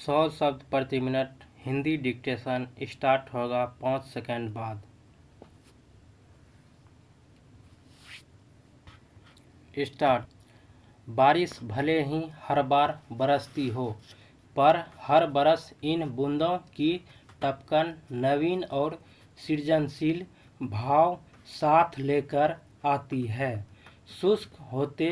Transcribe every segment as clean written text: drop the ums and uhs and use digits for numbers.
100 शब्द प्रति minute Hindi dictation start होगा 5 सेकंड बाद। स्टार्ट। बारिश भले ही हर बार बरसती हो, पर हर बरस इन बूंदों की टपकन नवीन और सृजनशील भाव साथ लेकर आती है। शुष्क होते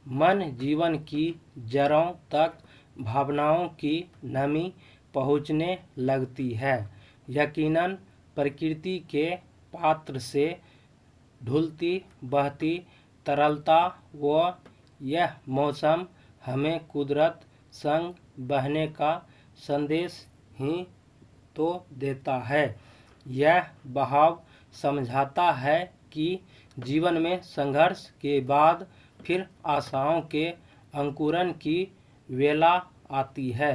मन जीवन की जड़ों तक भावनाओं की नमी पहुँचने लगती है। यकीनन प्रकृति के पात्र से ढुलती बहती तरलता व यह मौसम हमें कुदरत संग बहने का संदेश ही तो देता है। यह बहाव समझाता है कि जीवन में संघर्ष के बाद फिर आशाओं के अंकुरन की वेला आती है।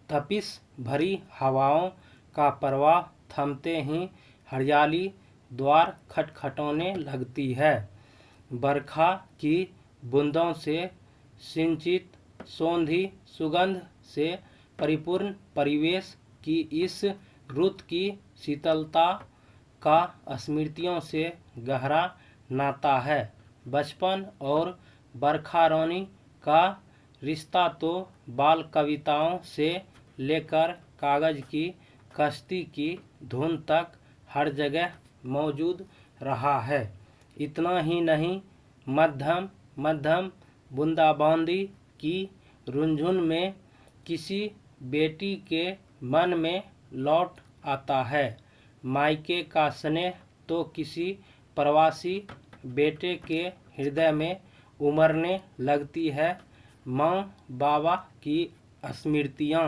तपिश भरी हवाओं का प्रवाह थमते ही हरियाली द्वार खटखटाने लगती है। बरखा की बूंदों से सिंचित सौंधी सुगंध से परिपूर्ण परिवेश की इस रुत की शीतलता का स्मृतियों से गहरा नाता है। बचपन और बरखा रानी का रिश्ता तो बाल कविताओं से लेकर कागज की कश्ती की धुन तक हर जगह मौजूद रहा है। इतना ही नहीं, मध्यम मध्यम बूंदाबांदी की रुंझुन में किसी बेटी के मन में लौट आता है। मायके का स्नेह तो किसी प्रवासी बेटे के हृदय में उमड़ने लगती है। माँ बाबा की स्मृतियाँ।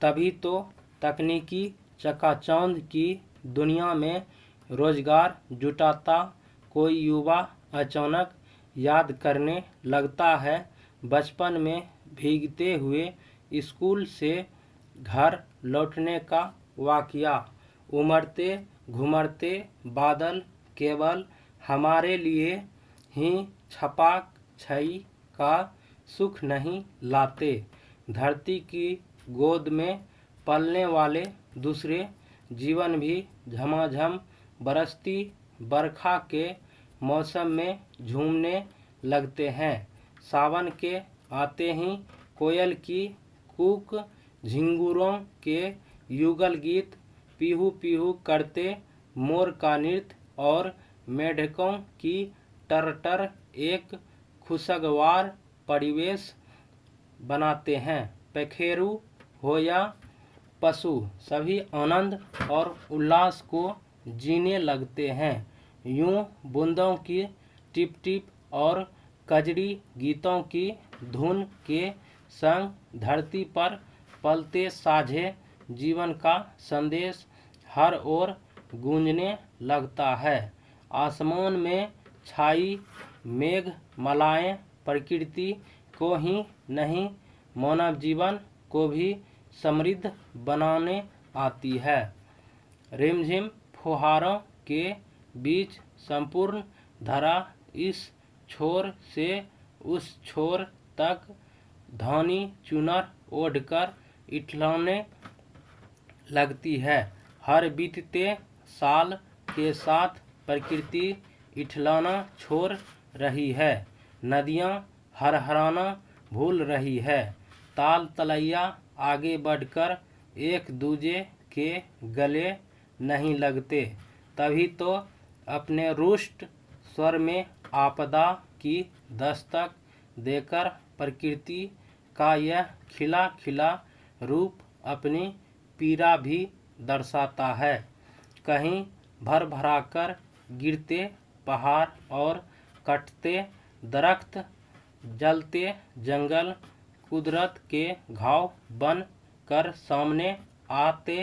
तभी तो तकनीकी चकाचौंध की दुनिया में रोजगार जुटाता कोई युवा अचानक याद करने लगता है बचपन में भीगते हुए स्कूल से घर लौटने का वाकया। उमड़ते घुमड़ते बादल केवल हमारे लिए ही छपाक छई का सुख नहीं लाते। धरती की गोद में पलने वाले दूसरे जीवन भी झमाझम बरसती बरखा के मौसम में झूमने लगते हैं। सावन के आते ही कोयल की कूक, झिंगुरों के युगल गीत, पीहू पीहू करते मोर का नृत्य और मेढकों की टरटर एक खुशगवार परिवेश बनाते हैं। पखेरू हो या पशु, सभी आनंद और उल्लास को जीने लगते हैं। यूं बूंदों की टिप टिप और कजरी गीतों की धुन के संग धरती पर पलते साझे जीवन का संदेश हर ओर गूंजने लगता है। आसमान में छाई मेघ मालाएं प्रकृति को ही नहीं, मानव जीवन को भी समृद्ध बनाने आती है। रिमझिम फुहारों के बीच संपूर्ण धरा इस छोर से उस छोर तक धानी चुनर ओढ़कर इठलाने लगती है। हर बीतते साल के साथ प्रकृति इठलाना छोड़ रही है। नदियाँ हरहराना भूल रही है। ताल तलैया आगे बढ़कर एक दूजे के गले नहीं लगते। तभी तो अपने रुष्ट स्वर में आपदा की दस्तक देकर प्रकृति का यह खिला खिला रूप अपनी पीड़ा भी दर्शाता है। कहीं भर भराकर गिरते पहाड़ और कटते दरख्त, जलते जंगल कुदरत के घाव बन कर सामने आते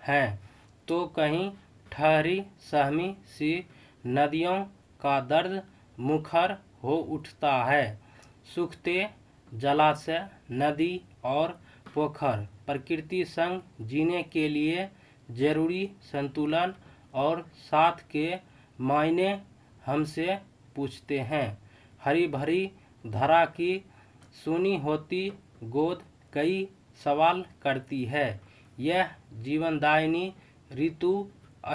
हैं, तो कहीं ठहरी सहमी सी नदियों का दर्द मुखर हो उठता है। सूखते जलाशय, नदी और पोखर प्रकृति संग जीने के लिए जरूरी संतुलन और साथ के मायने हमसे पूछते हैं। हरी भरी धरा की सुनी होती गोद कई सवाल करती है। यह जीवनदायिनी ऋतु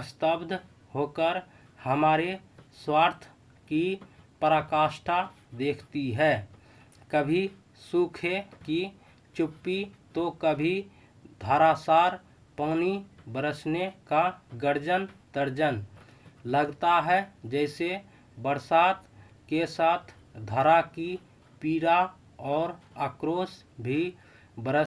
स्तब्ध होकर हमारे स्वार्थ की पराकाष्ठा देखती है। कभी सूखे की चुप्पी तो कभी धारासार पानी बरसने का गर्जन तर्जन। लगता है जैसे बरसात के साथ धरा की पीड़ा और आक्रोश भी बरस